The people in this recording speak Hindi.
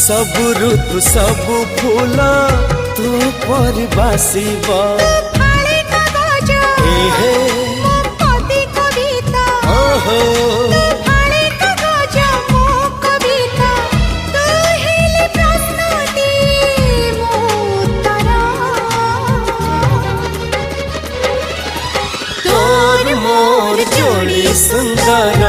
सब ऋतु सब फूल तू पर बासिबा तोर मोर जोड़ी सुंदर